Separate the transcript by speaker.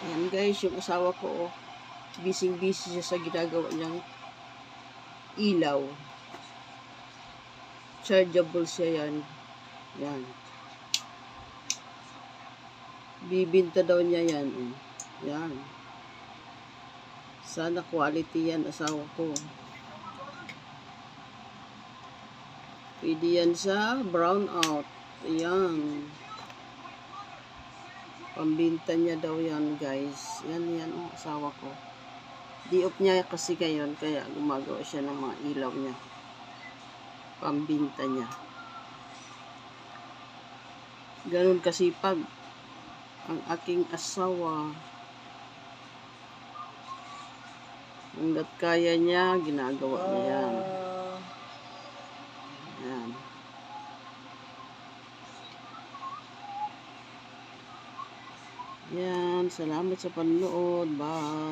Speaker 1: Ayan guys, yung asawa ko, oh, busy siya sa ginagawa niyang ilaw. Chargeable siya yan. Yan. Bibinta daw niya yan. Eh. Yan. Sana quality yan, asawa ko. Pwede yan sa brown out. Ayan. Pambinta niya daw yan, guys. Yan, oh, asawa ko. Di-off niya kasi ngayon, kaya gumagawa siya ng mga ilaw niya. Pambinta niya. Ganun kasipag ang aking asawa. Hanggat kaya niya, ginagawa niya yan. Yan. Yan. Salamat sa panonood. Bye.